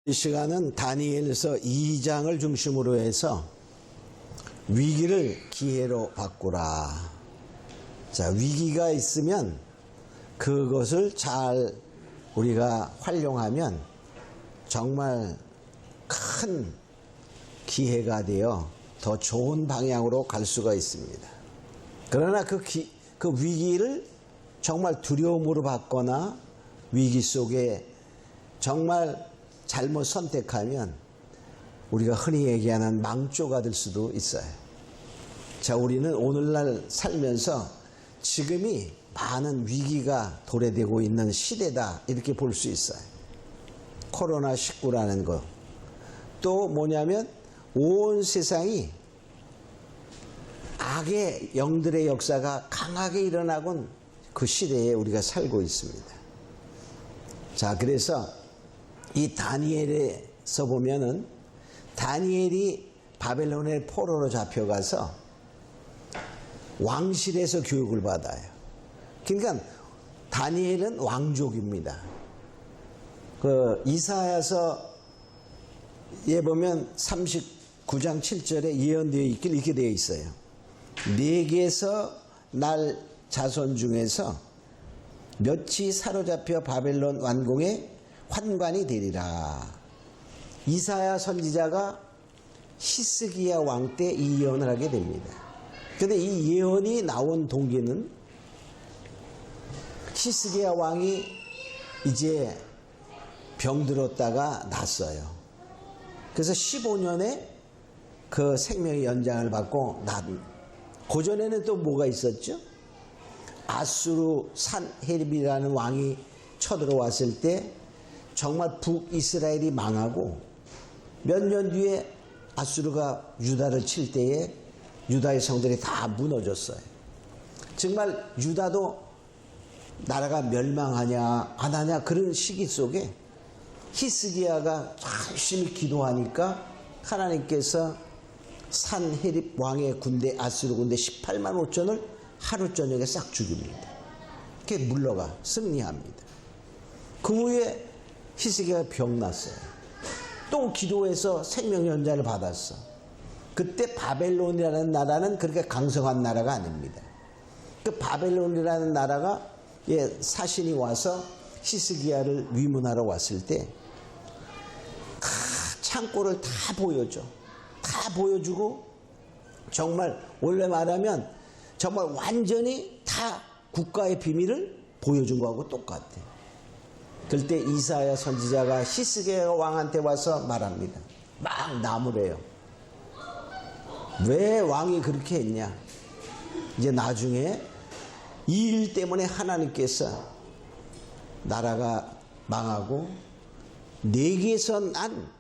이 시간은 다니엘서 2장을 중심으로 해서 위기를 기회로 바꾸라. 자, 위기가 있으면 그것을 잘 우리가 활용하면 정말 큰 기회가 되어 더 좋은 방향으로 갈 수가 있습니다. 그러나 그 위기를 정말 두려움으로 받거나 위기 속에 정말 잘못 선택하면 우리가 흔히 얘기하는 망조가 될 수도 있어요. 자, 우리는 오늘날 살면서 지금이 많은 위기가 도래되고 있는 시대다, 이렇게 볼 수 있어요. 코로나19라는 거. 또 뭐냐면 온 세상이 악의 영들의 역사가 강하게 일어나곤 그 시대에 우리가 살고 있습니다. 자, 그래서 이 다니엘에서 보면은 다니엘이 바벨론의 포로로 잡혀가서 왕실에서 교육을 받아요. 그러니까 다니엘은 왕족입니다. 그 이사야서에 보면 39장 7절에 예언되어 있길 이렇게 되어 있어요. 네게서 날 자손 중에서 몇이 사로잡혀 바벨론 왕궁에 환관이 되리라. 이사야 선지자가 히스기야 왕 때 이 예언을 하게 됩니다. 그런데 이 예언이 나온 동기는 히스기야 왕이 이제 병들었다가 났어요. 그래서 15년에 그 생명의 연장을 받고 그전에는 또 뭐가 있었죠? 아수르 산헤립이라는 왕이 쳐들어왔을 때 정말 북이스라엘이 망하고 몇 년 뒤에 아수르가 유다를 칠 때에 유다의 성들이 다 무너졌어요. 정말 유다도 나라가 멸망하냐 안 하냐 그런 시기 속에 히스기야가 열심히 기도하니까 하나님께서 산헤립 왕의 군대, 아수르 군대 18만 5천을 하루 저녁에 싹 죽입니다. 그게 물러가 승리합니다. 그 후에 히스기야가 병났어요. 또 기도해서 생명연자를 받았어. 그때 바벨론이라는 나라는 그렇게 강성한 나라가 아닙니다. 그 바벨론이라는 나라가 사신이 와서 히스기야를 위문하러 왔을 때 창고를 다 보여줘. 다 보여주고 정말 원래 말하면 정말 완전히 다 국가의 비밀을 보여준 거하고 똑같아. 그때 이사야 선지자가 히스기야 왕한테 와서 말합니다. 막 나무래요. 왜 왕이 그렇게 했냐? 이제 나중에 이 일 때문에 하나님께서 나라가 망하고 네개에서 난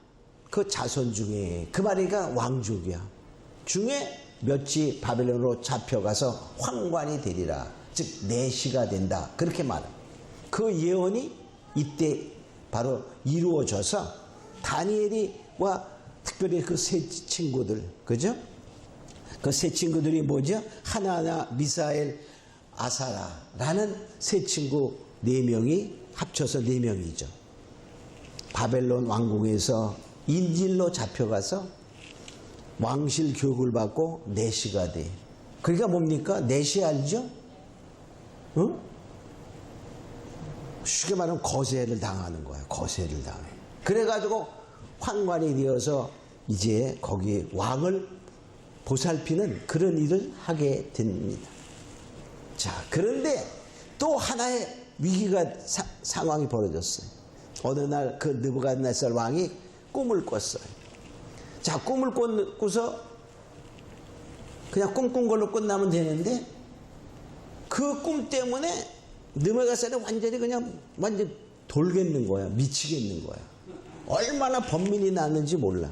그 자손 중에, 그 말이가 왕족이야, 중에 몇이 바벨론으로 잡혀가서 황관이 되리라. 즉 내시가 된다, 그렇게 말합니다. 그 예언이 이때 바로 이루어져서 다니엘이와 특별히 그 세 친구들, 그죠? 그 세 친구들이 뭐죠? 하나나, 미사엘, 아사라라는 세 친구 4명이 합쳐서 4명이죠. 바벨론 왕궁에서 인질로 잡혀가서 왕실 교육을 받고 내시가 돼. 그러니까 뭡니까? 내시 알죠? 응? 쉽게 말하면 거세를 당하는 거야. 거세를 당해. 그래가지고 황관이 되어서 이제 거기 왕을 보살피는 그런 일을 하게 됩니다. 자, 그런데 또 하나의 위기가 상황이 벌어졌어요. 어느 날 그 느부갓네살 왕이 꿈을 꿨어요. 자, 꿈을 꿔서 그냥 꿈꾼 걸로 끝나면 되는데 그 꿈 때문에 느부갓네살이 완전 돌겠는 거야. 미치겠는 거야. 얼마나 번민이 났는지 몰라.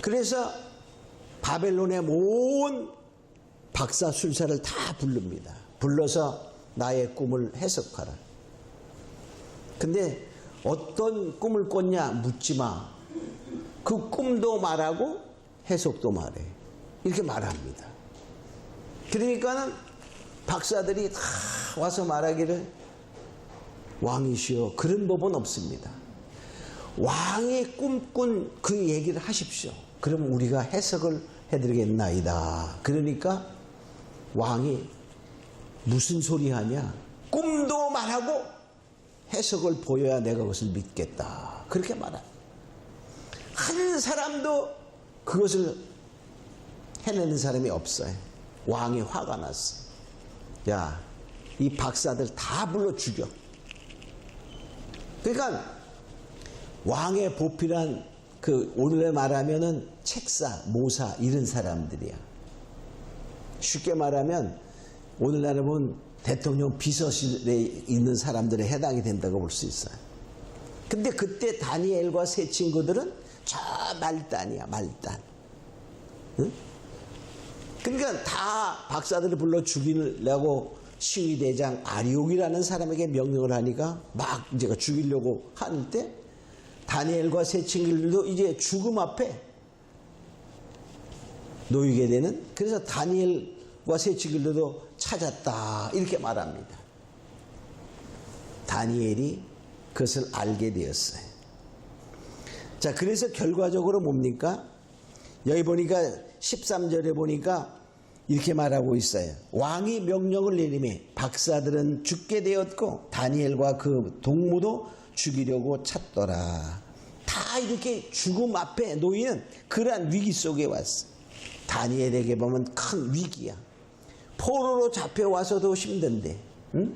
그래서 바벨론의 모든 박사술사를 다 부릅니다. 불러서 나의 꿈을 해석하라. 근데 어떤 꿈을 꿨냐 묻지 마. 그 꿈도 말하고 해석도 말해. 이렇게 말합니다. 그러니까는 박사들이 다 와서 말하기를 왕이시여 그런 법은 없습니다. 왕이 꿈꾼 그 얘기를 하십시오. 그럼 우리가 해석을 해드리겠나이다. 그러니까 왕이 무슨 소리 하냐? 꿈도 말하고 해석을 보여야 내가 그것을 믿겠다. 그렇게 말합니다. 한 사람도 그것을 해내는 사람이 없어요. 왕이 화가 났어. 야, 이 박사들 다 불러 죽여. 그러니까 왕의 보필한 그 오늘날 말하면은 책사, 모사 이런 사람들이야. 쉽게 말하면 오늘날에 보면 대통령 비서실에 있는 사람들에 해당이 된다고 볼 수 있어요. 근데 그때 다니엘과 세 친구들은 저 말단이야, 말단. 응? 그러니까 다 박사들을 불러 죽이려고 시위대장 아리옥이라는 사람에게 명령을 하니까 막 이제 죽이려고 할 때 다니엘과 세 친구들도 이제 죽음 앞에 놓이게 되는, 그래서 다니엘과 세 친구들도 찾았다 이렇게 말합니다. 다니엘이 그것을 알게 되었어요. 자, 그래서 결과적으로 뭡니까? 여기 보니까 13절에 보니까 이렇게 말하고 있어요. 왕이 명령을 내리매 박사들은 죽게 되었고 다니엘과 그 동무도 죽이려고 찾더라. 다 이렇게 죽음 앞에 놓이는 그러한 위기 속에 왔어. 다니엘에게 보면 큰 위기야. 포로로 잡혀와서도 힘든데, 응?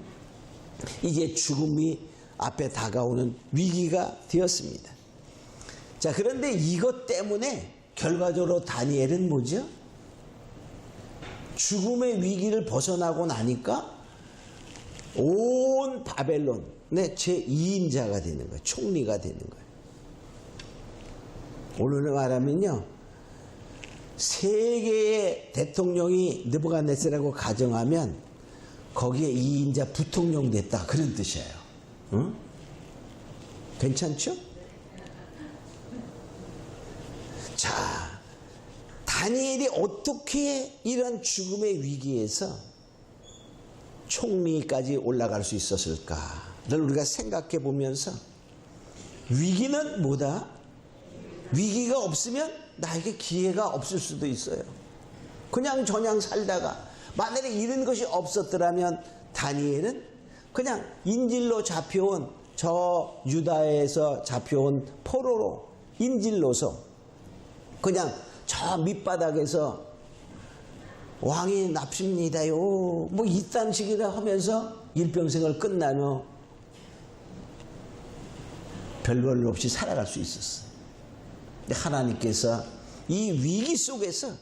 이제 죽음이 앞에 다가오는 위기가 되었습니다. 자, 그런데 이것 때문에 결과적으로 다니엘은 뭐죠? 죽음의 위기를 벗어나고 나니까 온 바벨론의 제2인자가 되는 거예요. 총리가 되는 거예요. 오늘 말하면요, 세계의 대통령이 느부갓네살이라고 가정하면 거기에 2인자 부통령 됐다 그런 뜻이에요. 응? 괜찮죠? 자, 다니엘이 어떻게 이런 죽음의 위기에서 총리까지 올라갈 수 있었을까를 우리가 생각해 보면서, 위기는 뭐다? 위기가 없으면 나에게 기회가 없을 수도 있어요. 그냥 저냥 살다가 만약에 이런 것이 없었더라면 다니엘은 그냥 인질로 잡혀온, 저 유다에서 잡혀온 포로로 인질로서 그냥 저 밑바닥에서 왕이 납십니다요 뭐 이딴 식이라 하면서 일평생을 끝나며 별별 없이 살아갈 수 있었어요. 근데 하나님께서 이 위기 속에서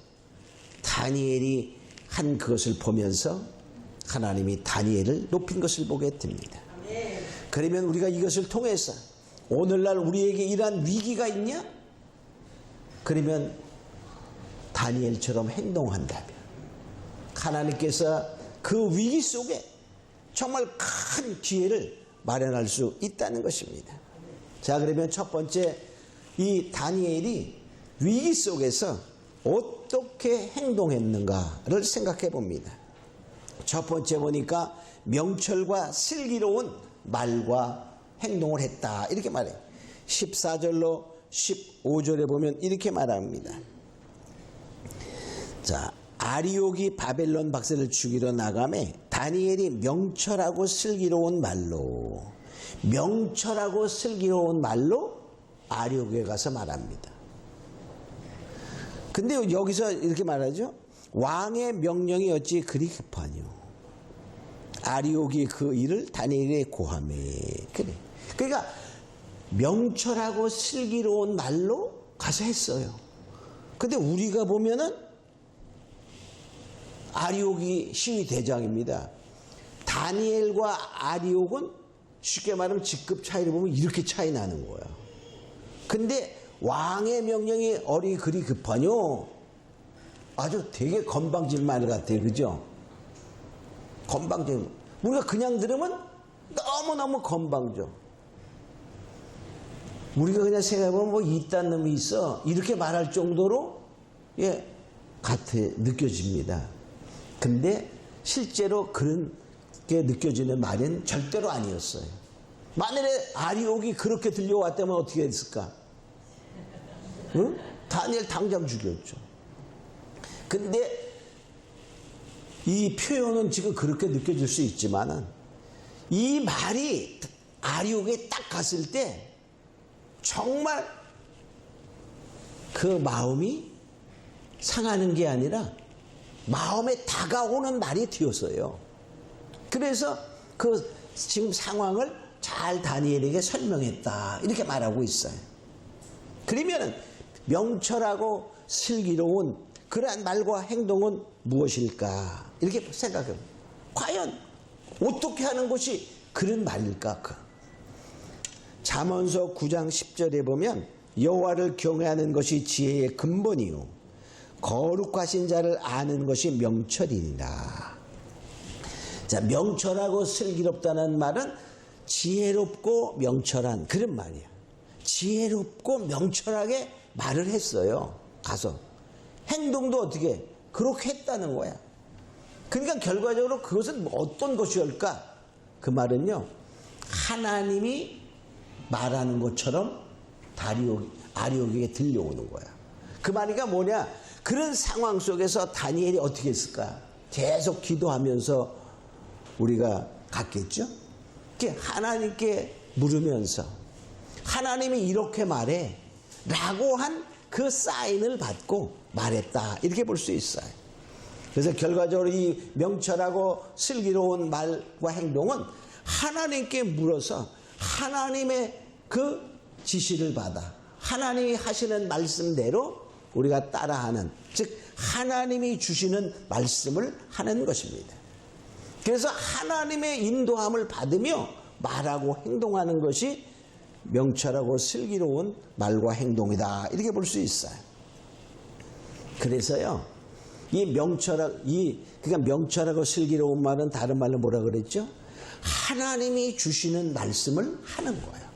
다니엘이 한 그것을 보면서 하나님이 다니엘을 높인 것을 보게 됩니다. 그러면 우리가 이것을 통해서 오늘날 우리에게 이러한 위기가 있냐? 그러면 다니엘처럼 행동한다면 하나님께서 그 위기 속에 정말 큰 기회를 마련할 수 있다는 것입니다. 자, 그러면 첫 번째, 이 다니엘이 위기 속에서 어떻게 행동했는가를 생각해 봅니다. 첫 번째 보니까 명철과 슬기로운 말과 행동을 했다 이렇게 말해요. 14절로 15절에 보면 이렇게 말합니다. 자, 아리옥이 바벨론 박사를 죽이러 나가매 다니엘이 명철하고 슬기로운 말로, 명철하고 슬기로운 말로 아리옥에 가서 말합니다. 근데 여기서 이렇게 말하죠. 왕의 명령이 어찌 그리 급하뇨. 아리옥이 그 일을 다니엘에 고하매. 그래. 그러니까 명철하고 슬기로운 말로 가서 했어요. 근데 우리가 보면은 아리옥이 시위 대장입니다. 다니엘과 아리옥은 쉽게 말하면 직급 차이를 보면 이렇게 차이 나는 거야. 근데 왕의 명령이 어리 그리 급하뇨. 아주 되게 건방진 말 같아요. 그죠? 건방진. 우리가 그냥 들으면 너무너무 건방져. 우리가 그냥 생각해보면 뭐 이딴 놈이 있어 이렇게 말할 정도로 같아 느껴집니다. 근데 실제로 그런 게 느껴지는 말은 절대로 아니었어요. 만일에 아리옥이 그렇게 들려왔다면 어떻게 했을까? 응? 다니엘 당장 죽였죠. 근데 이 표현은 지금 그렇게 느껴질 수 있지만은 이 말이 아리옥에 딱 갔을 때 정말 그 마음이 상하는 게 아니라 마음에 다가오는 말이 되었어요. 그래서 그 지금 상황을 잘 다니엘에게 설명했다 이렇게 말하고 있어요. 그러면 명철하고 슬기로운 그러한 말과 행동은 무엇일까 이렇게 생각해요. 과연 어떻게 하는 것이 그런 말일까? 잠언서 9장 10절에 보면 여호와를 경외하는 것이 지혜의 근본이요 거룩하신 자를 아는 것이 명철이니라. 자, 명철하고 슬기롭다는 말은 지혜롭고 명철한 그런 말이야. 지혜롭고 명철하게 말을 했어요. 가서 행동도 어떻게 그렇게 했다는 거야. 그러니까 결과적으로 그것은 어떤 것이올까? 그 말은요, 하나님이 말하는 것처럼 아리옥에게 들려오는 거야. 그 말이가 뭐냐? 그런 상황 속에서 다니엘이 어떻게 했을까? 계속 기도하면서 우리가 갔겠죠? 하나님께 물으면서 하나님이 이렇게 말해 라고 한 그 사인을 받고 말했다 이렇게 볼 수 있어요. 그래서 결과적으로 이 명철하고 슬기로운 말과 행동은 하나님께 물어서 하나님의 그 지시를 받아 하나님이 하시는 말씀대로 우리가 따라하는, 즉 하나님이 주시는 말씀을 하는 것입니다. 그래서 하나님의 인도함을 받으며 말하고 행동하는 것이 명철하고 슬기로운 말과 행동이다 이렇게 볼 수 있어요. 그래서요, 그러니까 명철하고 슬기로운 말은 다른 말로 뭐라 그랬죠? 하나님이 주시는 말씀을 하는 거예요.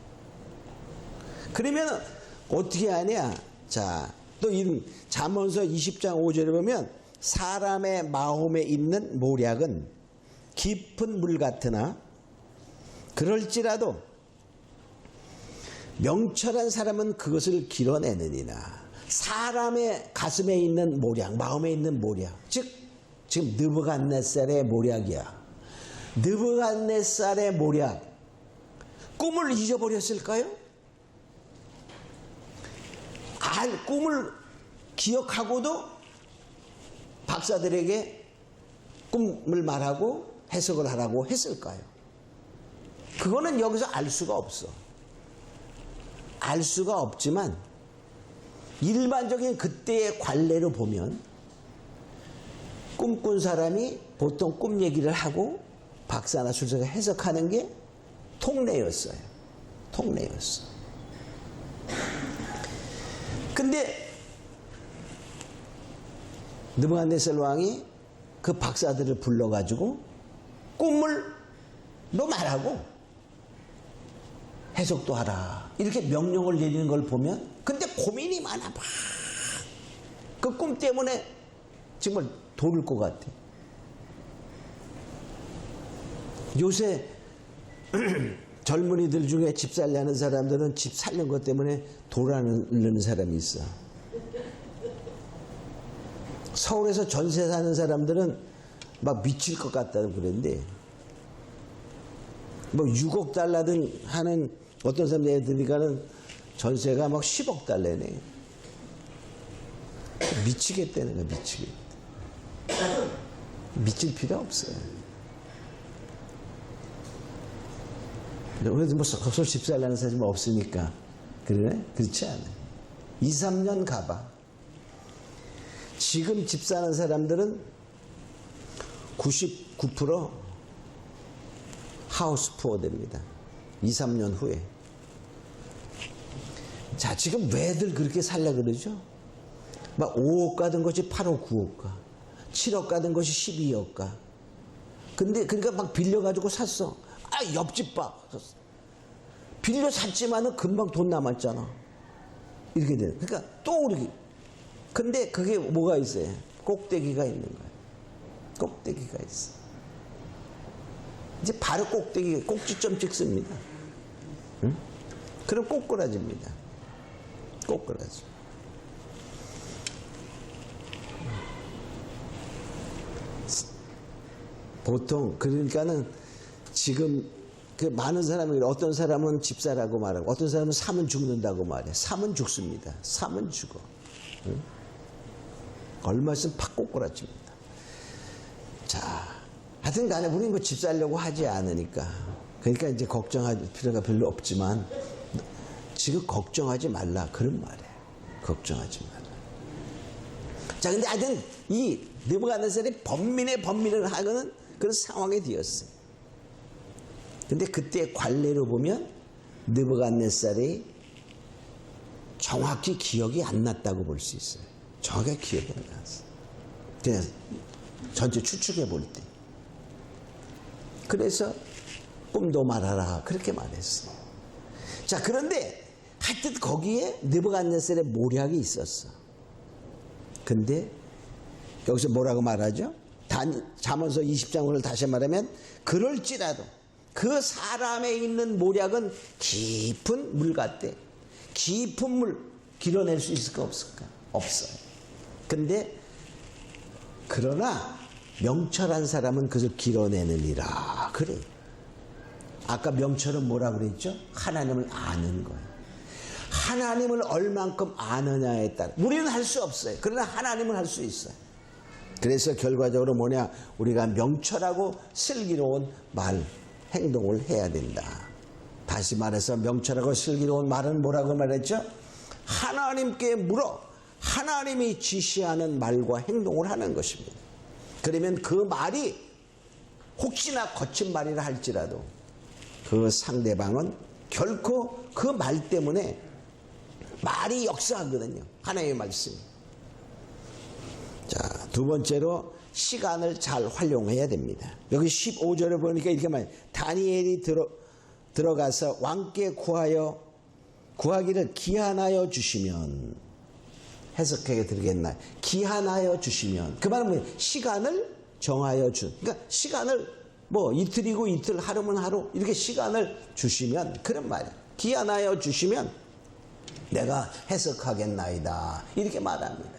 그러면 어떻게 하냐? 자, 또 이 잠언서 20장 5절에 보면 사람의 마음에 있는 모략은 깊은 물 같으나 그럴지라도 명철한 사람은 그것을 길어내느니라. 사람의 가슴에 있는 모략, 마음에 있는 모략, 즉 지금 느부갓네살의 모략이야. 느부갓네살의 모략, 꿈을 잊어버렸을까요? 꿈을 기억하고도 박사들에게 꿈을 말하고 해석을 하라고 했을까요? 그거는 여기서 알 수가 없어. 알 수가 없지만 일반적인 그때의 관례로 보면 꿈꾼 사람이 보통 꿈 얘기를 하고 박사나 수사가 해석하는 게 통례였어요. 통례였어. 근데 느부갓네살 왕이 그 박사들을 불러가지고 꿈을 너 말하고 해석도 하라 이렇게 명령을 내리는 걸 보면, 근데 고민이 많아 봐. 그 꿈 때문에 정말 돌을 것 같아. 요새 젊은이들 중에 집 살려는 사람들은 집 살린 것 때문에 돌아르는 사람이 있어. 서울에서 전세 사는 사람들은 막 미칠 것 같다고 그랬는데, 뭐 6억 달러든 하는 어떤 사람 얘기들이니까는 전세가 막 10억 달러네. 미치겠다는 거야, 미치겠다. 미칠 필요 없어요. 그래도 뭐 서울 집 살라는 사람이 없으니까. 그래? 그렇지 않아요. 2, 3년 가봐. 지금 집 사는 사람들은 99% 하우스 푸어 됩니다. 2, 3년 후에. 자, 지금 왜들 그렇게 살려 그러죠? 막 5억 가던 것이 8억, 9억 가. 7억 가던 것이 12억 가. 근데, 그러니까 막 빌려가지고 샀어. 옆집 봐. 빌려 샀지만은 금방 돈 남았잖아. 이렇게 돼. 그러니까 또 오르기. 근데 그게 뭐가 있어요? 꼭대기가 있는 거예요. 꼭대기가 있어. 이제 바로 꼭대기, 꼭지점 찍습니다. 응? 그럼 꼬꾸라집니다. 꼬꾸라져. 보통 그러니까는 지금 그 많은 사람이 어떤 사람은 집사라고 말하고 어떤 사람은 사면 죽는다고 말해. 사면 죽습니다. 사면 죽어. 응? 얼마 있으면 팍 꼬꾸라집니다. 자, 하여튼 간에 우리는 뭐 집 살려고 하지 않으니까. 그러니까 이제 걱정할 필요가 별로 없지만 지금 걱정하지 말라 그런 말이에요. 걱정하지 말라. 자, 근데 하여튼 이 느부갓네살이 번민을 하고는 그런 상황에 되었어요. 근데 그때 관례로 보면 느부갓네살이 정확히 기억이 안 났다고 볼 수 있어요. 정확하게 기억이 안 났어요. 그냥 전체 추측해 볼 때. 그래서 꿈도 말하라 그렇게 말했어요. 자, 그런데 하여튼 거기에 느부갓네살의 모략이 있었어. 근데 여기서 뭐라고 말하죠? 잠언서 20장을 다시 말하면 그럴지라도 그 사람에 있는 모략은 깊은 물 같대. 깊은 물 길어낼 수 있을까 없을까? 없어요. 근데 그러나 명철한 사람은 그것을 길어내느니라. 그래. 아까 명철은 뭐라 그랬죠? 하나님을 아는 거예요. 하나님을 얼만큼 아느냐에 따라 우리는 할 수 없어요. 그러나 하나님은 할 수 있어요. 그래서 결과적으로 뭐냐? 우리가 명철하고 슬기로운 말, 행동을 해야 된다. 다시 말해서 명철하고 슬기로운 말은 뭐라고 말했죠? 하나님께 물어 하나님이 지시하는 말과 행동을 하는 것입니다. 그러면 그 말이 혹시나 거친 말이라 할지라도 그 상대방은 결코 그 말 때문에 말이 역사하거든요. 하나님의 말씀이. 자, 두 번째로 시간을 잘 활용해야 됩니다. 여기 15절을 보니까 이렇게 말해요. 다니엘이 들어가서 왕께 구하기를 기한하여 주시면 해석하게 드리겠나요? 기한하여 주시면 그 말은 뭐예요? 시간을 정하여 그러니까 시간을 뭐 이틀이고 이틀 하루면 하루 이렇게 시간을 주시면 그런 말이에요. 기한하여 주시면 내가 해석하겠나이다 이렇게 말합니다.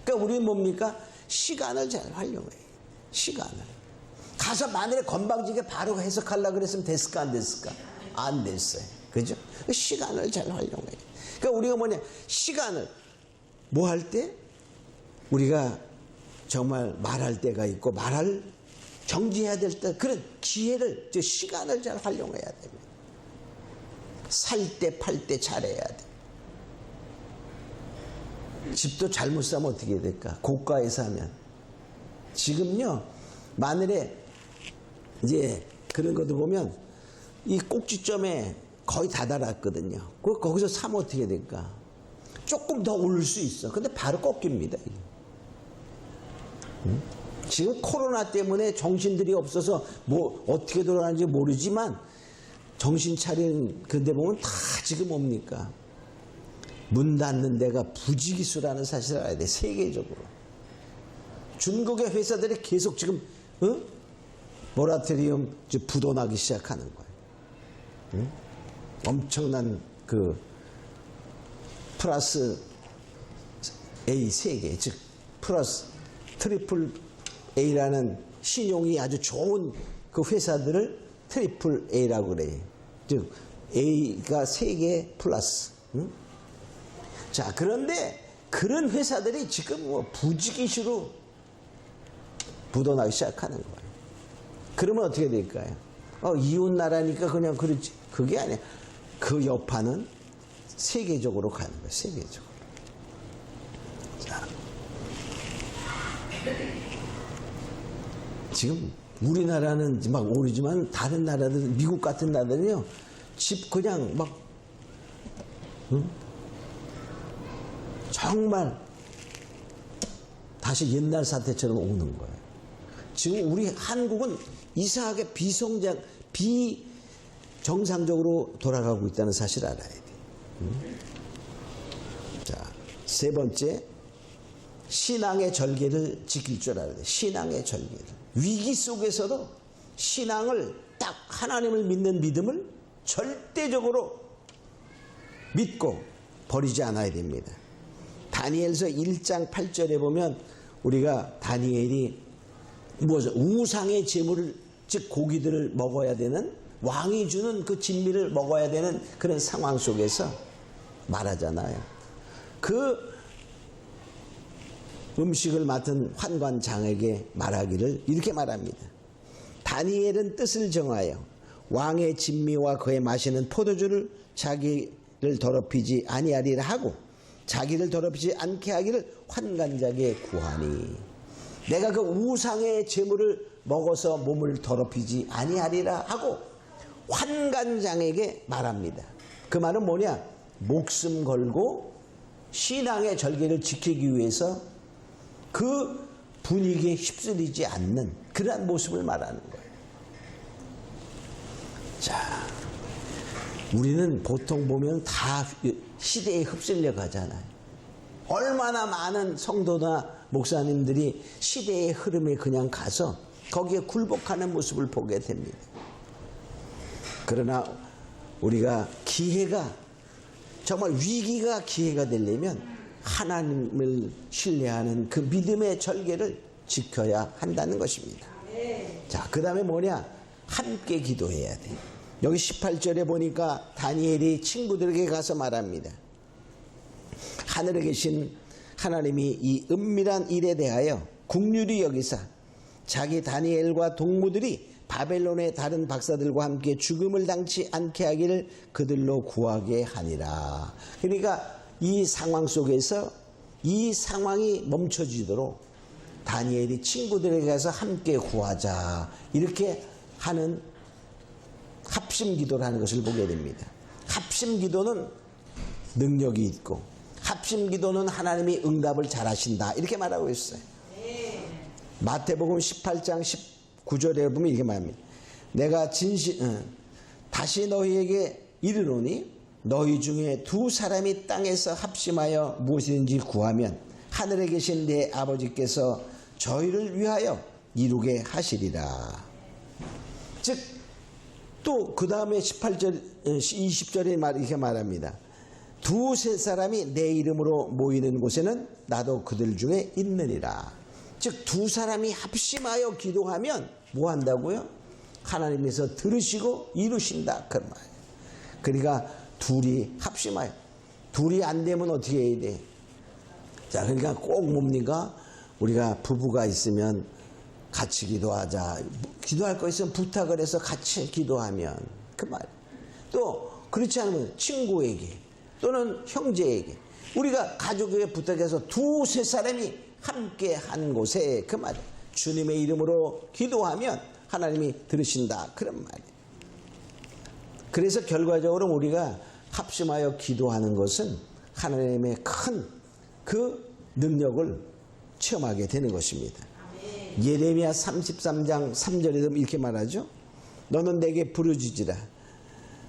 그러니까 우리는 뭡니까? 시간을 잘 활용해요. 시간을. 가서 만일에 건방지게 바로 해석하려고 그랬으면 됐을까 안 됐을까? 안 됐어요. 그죠? 시간을 잘 활용해요. 그러니까 우리가 뭐냐? 시간을 뭐 할 때? 우리가 정말 말할 때가 있고 말할 정지해야 될 때 그런 기회를 시간을 잘 활용해야 됩니다. 살 때 팔 때 잘해야 돼. 집도 잘못 사면 어떻게 될까? 고가에 사면. 지금요, 만일에 이제 그런 것도 보면 이 꼭지점에 거의 다 달았거든요. 거기서 사면 어떻게 될까? 조금 더 오를 수 있어. 근데 바로 꺾입니다. 응? 지금 코로나 때문에 정신들이 없어서 뭐 어떻게 돌아가는지 모르지만 정신 차린 근데 보면 다 지금 뭡니까? 문 닫는 데가 부지기수라는 사실을 알아야 돼. 세계적으로. 중국의 회사들이 계속 지금 모라토리움 부도나기 시작하는 거예요. 엄청난 그 플러스 A 세계 즉 플러스 트리플 A라는 신용이 아주 좋은 그 회사들을 트리플 A라고 그래요. 즉 A가 3개 플러스. 자, 그런데 그런 회사들이 지금 뭐 부지기수로 부도나기 시작하는 거예요. 그러면 어떻게 될까요? 이웃 나라니까 그냥 그렇지. 그게 아니야. 그 여파는 세계적으로 가는 거예요. 세계적으로. 자, 지금 우리나라는 막 오르지만 다른 나라들, 미국 같은 나라들은요, 집 그냥 막 정말 다시 옛날 사태처럼 오는 거예요. 지금 우리 한국은 이상하게 비정상적으로 돌아가고 있다는 사실을 알아야 돼요. 자, 세 번째, 신앙의 절개를 지킬 줄 알아야 돼요. 신앙의 절개를. 위기 속에서도 신앙을 딱 하나님을 믿는 믿음을 절대적으로 믿고 버리지 않아야 됩니다. 다니엘서 1장 8절에 보면 우리가 다니엘이 무엇을 우상의 제물을 즉 고기들을 먹어야 되는 왕이 주는 그 진미를 먹어야 되는 그런 상황 속에서 말하잖아요. 그 음식을 맡은 환관장에게 말하기를 이렇게 말합니다. 다니엘은 뜻을 정하여 왕의 진미와 그의 마시는 포도주를 자기를 더럽히지 아니하리라 하고 자기를 더럽히지 않게 하기를 환관장에 구하니 내가 그 우상의 제물을 먹어서 몸을 더럽히지 아니하리라 하고 환관장에게 말합니다. 그 말은 뭐냐? 목숨 걸고 신앙의 절개를 지키기 위해서 그 분위기에 휩쓸리지 않는 그러한 모습을 말하는 거예요. 자, 우리는 보통 보면 다 시대에 휩쓸려 가잖아요. 얼마나 많은 성도나 목사님들이 시대의 흐름에 그냥 가서 거기에 굴복하는 모습을 보게 됩니다. 그러나 우리가 기회가 정말 위기가 기회가 되려면 하나님을 신뢰하는 그 믿음의 절개를 지켜야 한다는 것입니다. 자, 그 다음에 뭐냐? 함께 기도해야 돼. 여기 18절에 보니까 다니엘이 친구들에게 가서 말합니다. 하늘에 계신 하나님이 이 은밀한 일에 대하여 긍휼히 여기사 자기 다니엘과 동무들이 바벨론의 다른 박사들과 함께 죽음을 당치 않게 하기를 그들로 구하게 하니라. 그러니까 이 상황 속에서 이 상황이 멈춰지도록 다니엘이 친구들에게 가서 함께 구하자 이렇게 하는 합심 기도를 하는 것을 보게 됩니다. 합심 기도는 능력이 있고 합심 기도는 하나님이 응답을 잘하신다 이렇게 말하고 있어요. 마태복음 18장 19절에 보면 이렇게 말합니다. 내가 다시 너희에게 이르노니 너희 중에 두 사람이 땅에서 합심하여 무엇이든지 구하면 하늘에 계신 내 아버지께서 저희를 위하여 이루게 하시리라. 즉 또 그 다음에 18절 20절에 이렇게 말합니다. 두세 사람이 내 이름으로 모이는 곳에는 나도 그들 중에 있느니라. 즉 두 사람이 합심하여 기도하면 뭐 한다고요? 하나님께서 들으시고 이루신다 그 말이에요. 그러니까 둘이 합심하여 둘이 안 되면 어떻게 해야 돼? 자, 그러니까 꼭 뭡니까? 우리가 부부가 있으면 같이 기도하자. 기도할 거 있으면 부탁을 해서 같이 기도하면 그 말이에요. 또 그렇지 않으면 친구에게 또는 형제에게 우리가 가족에게 부탁해서 두세 사람이 함께 한 곳에 그 말이에요. 주님의 이름으로 기도하면 하나님이 들으신다 그런 말이에요. 그래서 결과적으로 우리가 합심하여 기도하는 것은 하나님의 큰 그 능력을 체험하게 되는 것입니다. 예레미야 33장 3절에도 이렇게 말하죠. 너는 내게 부르짖으라.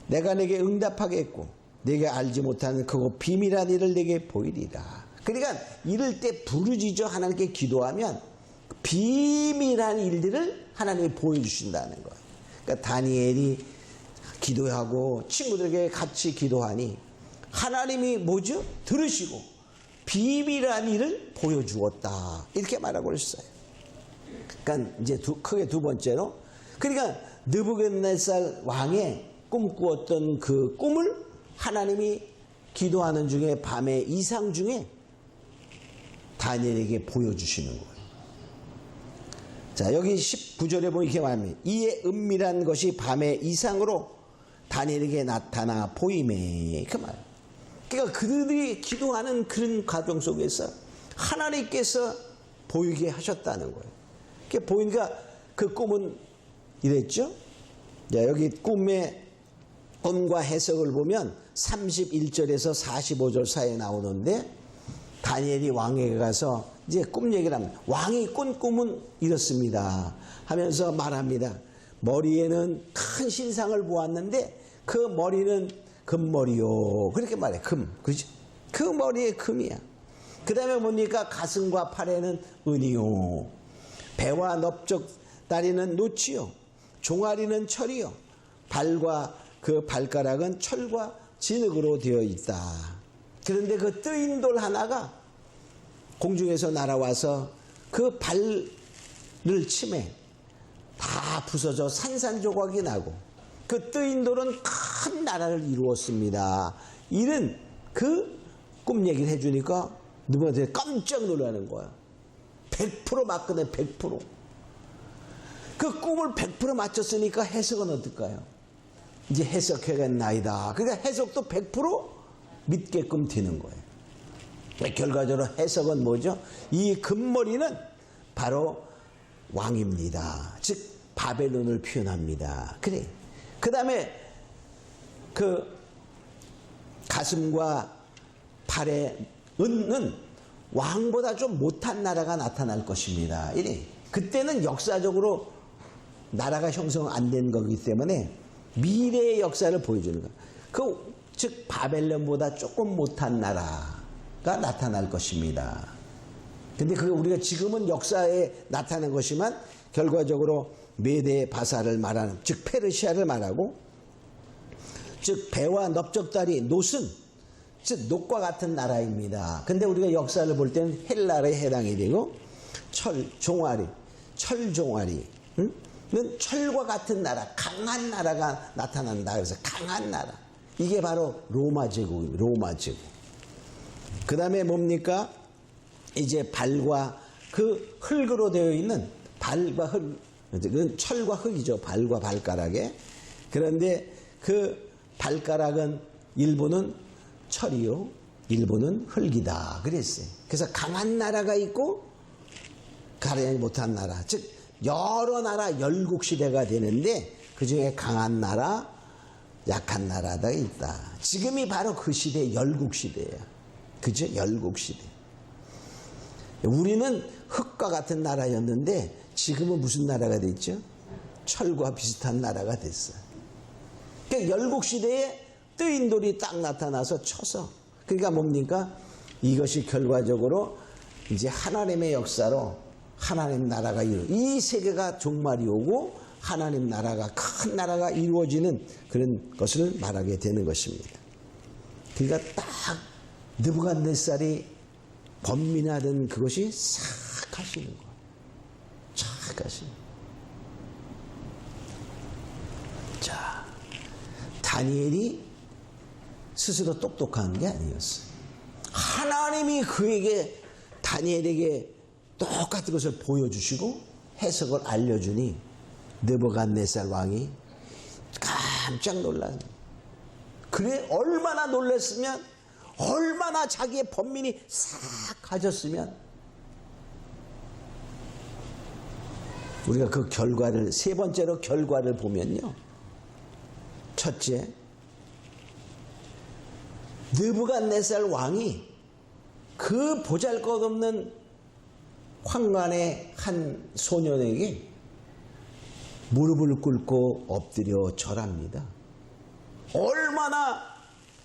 내가 내게 응답하겠고 내게 알지 못하는 그거 비밀한 일을 내게 보이리라. 그러니까 이럴 때 부르짖어 하나님께 기도하면 비밀한 일들을 하나님이 보여주신다는 거예요. 그러니까 다니엘이 기도하고 친구들에게 같이 기도하니 하나님이 뭐죠? 들으시고 비밀한 일을 보여주었다 이렇게 말하고 있어요. 그러니까 이제 크게 두 번째로 그러니까 느부갓네살 왕의 꿈꾸었던 그 꿈을 하나님이 기도하는 중에 밤의 이상 중에 다니엘에게 보여주시는 거예요. 자, 여기 19절에 보면 이렇게 말합니다. 이에 은밀한 것이 밤의 이상으로 다니엘에게 나타나 보이매 그 말. 그러니까 그들이 기도하는 그런 과정 속에서 하나님께서 보이게 하셨다는 거예요. 그게 보이니까 그 꿈은 이랬죠. 자, 여기 꿈과 해석을 보면 31절에서 45절 사이에 나오는데 다니엘이 왕에게 가서 이제 꿈 얘기를 합니다. 왕이 꾼 꿈은 이렇습니다 하면서 말합니다. 머리에는 큰 신상을 보았는데 그 머리는 금머리요. 그렇게 말해. 금. 그죠? 그 머리에 금이야. 그 다음에 보니까 가슴과 팔에는 은이요. 배와 넓적 다리는 노치요. 종아리는 철이요. 발과 그 발가락은 철과 진흙으로 되어 있다. 그런데 그 뜨인 돌 하나가 공중에서 날아와서 그 발을 치매 다 부서져 산산조각이 나고 그 뜨인 돌은 큰 나라를 이루었습니다. 이런 그 꿈 얘기를 해주니까 누구한테 깜짝 놀라는 거야. 100% 맞거든. 100%. 그 꿈을 100% 맞췄으니까 해석은 어떨까요? 이제 해석해야겠나이다. 그러니까 해석도 100% 믿게끔 되는 거예요. 결과적으로 해석은 뭐죠? 이 금머리는 바로 왕입니다. 즉 바벨론을 표현합니다. 그래. 그 다음에 그 가슴과 발의 은은 왕보다 좀 못한 나라가 나타날 것입니다. 이래. 그때는 역사적으로 나라가 형성 안 된 거기 때문에 미래의 역사를 보여주는 거예요. 즉 바벨론보다 조금 못한 나라가 나타날 것입니다. 근데 그게 우리가 지금은 역사에 나타난 것이지만 결과적으로 메대 바사를 말하는, 즉 페르시아를 말하고, 즉 배와 넓적다리 노슨, 즉 녹과 같은 나라입니다. 근데 우리가 역사를 볼 때는 헬라에 해당이 되고 철종아리 는 철과 같은 나라, 강한 나라가 나타난다. 그래서 강한 나라, 이게 바로 로마 제국입니다. 로마 제국. 그 다음에 뭡니까? 이제 발과 그 흙으로 되어 있는 발과 흙, 그건 철과 흙이죠. 발과 발가락에. 그런데 그 발가락은 일부는 철이요, 일부는 흙이다. 그랬어요. 그래서 강한 나라가 있고 가려지 못한 나라, 즉 여러 나라 열국시대가 되는데 그 중에 강한 나라, 약한 나라가 있다. 지금이 바로 그 시대 열국시대예요. 그죠? 열국시대. 우리는 흙과 같은 나라였는데 지금은 무슨 나라가 됐죠? 철과 비슷한 나라가 됐어요. 그러니까 열국시대에 뜨인 돌이 딱 나타나서 쳐서, 그러니까 뭡니까? 이것이 결과적으로 이제 하나님의 역사로 하나님 나라가 이 세계가 종말이 오고 하나님 나라가, 큰 나라가 이루어지는 그런 것을 말하게 되는 것입니다. 그러니까 딱 느부갓네살이 번민하던 그것이 싹 하시는 거예요. 싹 하시는 거예요. 자, 다니엘이 스스로 똑똑한 게 아니었어요. 하나님이 그에게, 다니엘에게 똑같은 것을 보여주시고 해석을 알려주니 느부갓네살 왕이 깜짝 놀랐어요. 그래, 얼마나 놀랐으면, 얼마나 자기의 번민이 싹 가졌으면, 우리가 그 결과를, 세 번째로 결과를 보면요, 첫째, 느부갓네살 왕이 그 보잘것없는 황관의 한 소년에게 무릎을 꿇고 엎드려 절합니다. 얼마나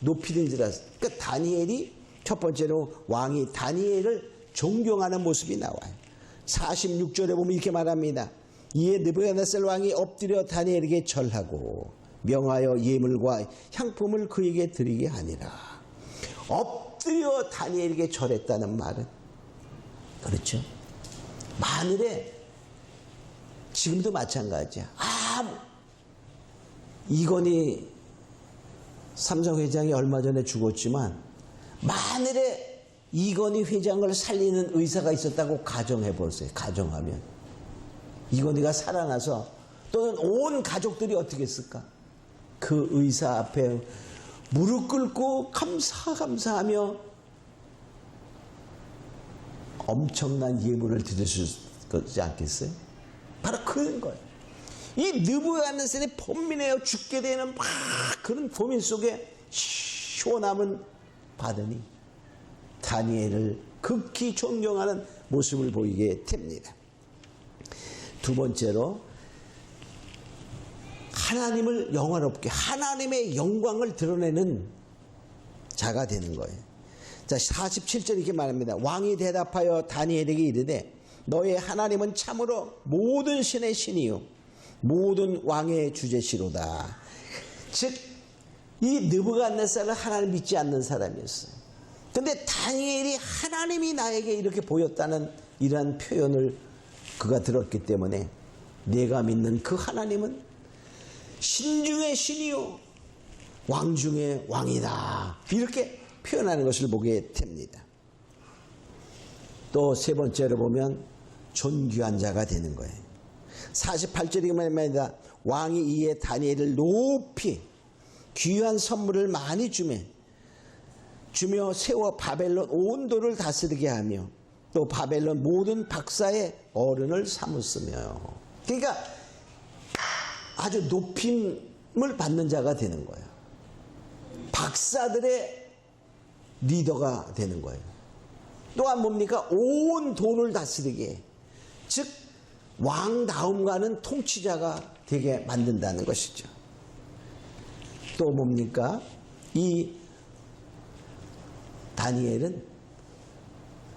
높이든지 알았어요. 그러니까 다니엘이, 첫 번째로 왕이 다니엘을 존경하는 모습이 나와요. 46절에 보면 이렇게 말합니다. 이에 느부갓네살 왕이 엎드려 다니엘에게 절하고 명하여 예물과 향품을 그에게 드리게 하니라. 엎드려 다니엘에게 절했다는 말은, 그렇죠, 만일에 지금도 마찬가지야. 이건희 삼성 회장이 얼마 전에 죽었지만 만일에 이건희 회장을 살리는 의사가 있었다고 가정해 보세요. 가정하면 이건희가 살아나서 또는 온 가족들이 어떻게 했을까? 그 의사 앞에 무릎 꿇고 감사하며 엄청난 예물을 드렸을 거지 않겠어요? 바로 그런 거예요. 이 느부갓네살이 번민해요. 죽게 되는 막 그런 고민 속에 시원함은 받으니 다니엘을 극히 존경하는 모습을 보이게 됩니다. 두 번째로, 하나님을 영화롭게, 하나님의 영광을 드러내는 자가 되는 거예요. 자, 47절 이렇게 말합니다. 왕이 대답하여 다니엘에게 이르되 너의 하나님은 참으로 모든 신의 신이요 모든 왕의 주제시로다. 즉 이 느부갓네살은 하나님 믿지 않는 사람이었어요. 근데 다니엘이 하나님이 나에게 이렇게 보였다는 이러한 표현을 그가 들었기 때문에 내가 믿는 그 하나님은 신 중의 신이요 왕 중의 왕이다, 이렇게 표현하는 것을 보게 됩니다. 또 세 번째로 보면 존귀한 자가 되는 거예요. 48절에 말입니다. 왕이 이에 다니엘을 높이 귀한 선물을 많이 주며 세워 바벨론 온 도를 다스리게 하며 또 바벨론 모든 박사의 어른을 삼았으며. 그러니까 아주 높임을 받는 자가 되는 거예요. 박사들의 리더가 되는 거예요. 또한 뭡니까? 온 도를 다스리게, 즉 왕다움과는 통치자가 되게 만든다는 것이죠. 또 뭡니까? 이 다니엘은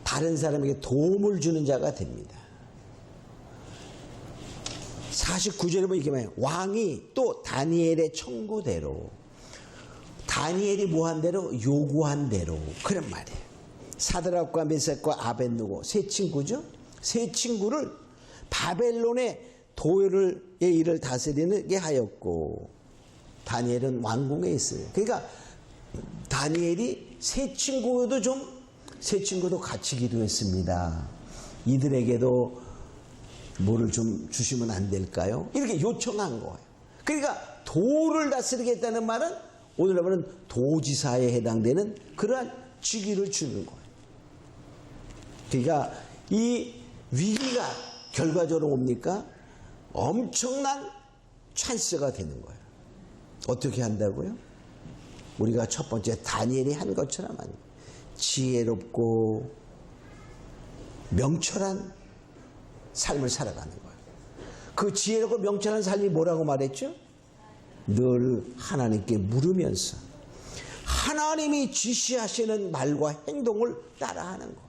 다른 사람에게 도움을 주는 자가 됩니다. 49절에 보면 이렇게 말해요. 왕이 또 다니엘의 청구대로, 다니엘이 뭐한 대로? 요구한 대로, 그런 말이에요. 사드락과 메삭과 아벳느고 세 친구죠. 세 친구를 바벨론의 도의 일을 다스리게 하였고 다니엘은 왕궁에 있어요. 그러니까 다니엘이 세 친구도 같이 기도했습니다. 이들에게도 뭐를 좀 주시면 안 될까요? 이렇게 요청한 거예요. 그러니까 도를 다스리겠다는 말은 오늘 말은 도지사에 해당되는 그러한 직위를 주는 거예요. 그러니까 이 위기가 결과적으로 뭡니까? 엄청난 찬스가 되는 거예요. 어떻게 한다고요? 우리가 첫 번째 다니엘이 한 것처럼 지혜롭고 명철한 삶을 살아가는 거예요. 그 지혜롭고 명철한 삶이 뭐라고 말했죠? 늘 하나님께 물으면서 하나님이 지시하시는 말과 행동을 따라하는 거예요.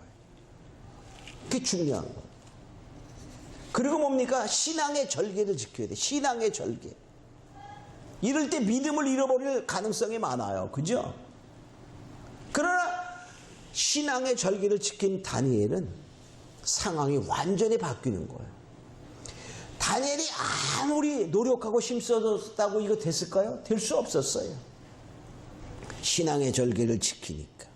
그게 중요한 거예요. 그리고 뭡니까? 신앙의 절개를 지켜야 돼. 신앙의 절개. 이럴 때 믿음을 잃어버릴 가능성이 많아요. 그죠? 그러나 신앙의 절개를 지킨 다니엘은 상황이 완전히 바뀌는 거예요. 다니엘이 아무리 노력하고 힘써줬다고 이거 됐을까요? 될 수 없었어요. 신앙의 절개를 지키니까.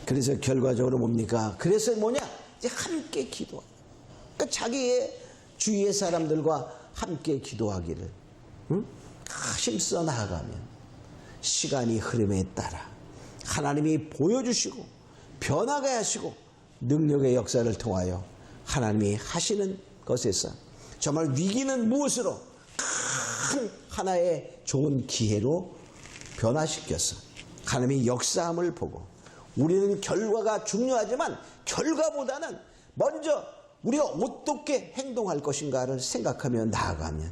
그래서 결과적으로 뭡니까? 그래서 뭐냐? 이제 함께 기도하는. 그러니까 자기의 주위의 사람들과 함께 기도하기를 힘써 나아가면 시간이 흐름에 따라 하나님이 보여주시고 변하게 하시고 능력의 역사를 통하여 하나님이 하시는 것에서 정말 위기는 무엇으로 큰 하나의 좋은 기회로 변화시켜서 하나님이 역사함을 보고 우리는 결과가 중요하지만 결과보다는 먼저 우리가 어떻게 행동할 것인가를 생각하며 나아가면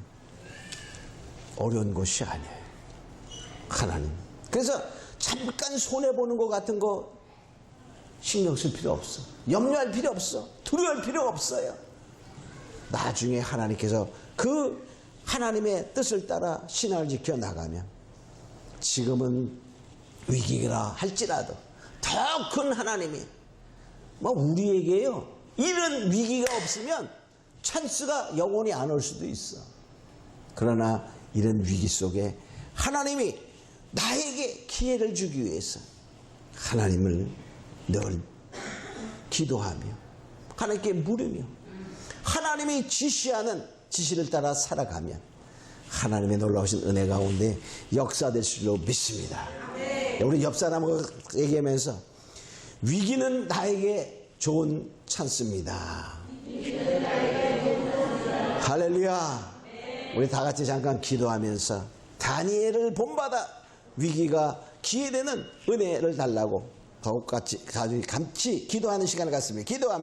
어려운 것이 아니에요. 하나님. 그래서 잠깐 손해보는 것 같은 거 신경 쓸 필요 없어. 염려할 필요 없어. 두려워할 필요가 없어요. 나중에 하나님께서 그 하나님의 뜻을 따라 신앙을 지켜 나가면 지금은 위기라 할지라도 더 큰 하나님이 우리에게요 이런 위기가 없으면 찬스가 영원히 안 올 수도 있어. 그러나 이런 위기 속에 하나님이 나에게 기회를 주기 위해서 하나님을 늘 기도하며 하나님께 물으며 하나님이 지시하는 지시를 따라 살아가면 하나님의 놀라우신 은혜 가운데 역사될 줄로 믿습니다. 우리 옆 사람하고 얘기하면서 위기는 나에게 좋은 찬스입니다. 할렐루야. 우리 다 같이 잠깐 기도하면서 다니엘을 본받아 위기가 기회되는 은혜를 달라고 더욱 같이 기도하는 시간을 갖습니다. 기도합니다.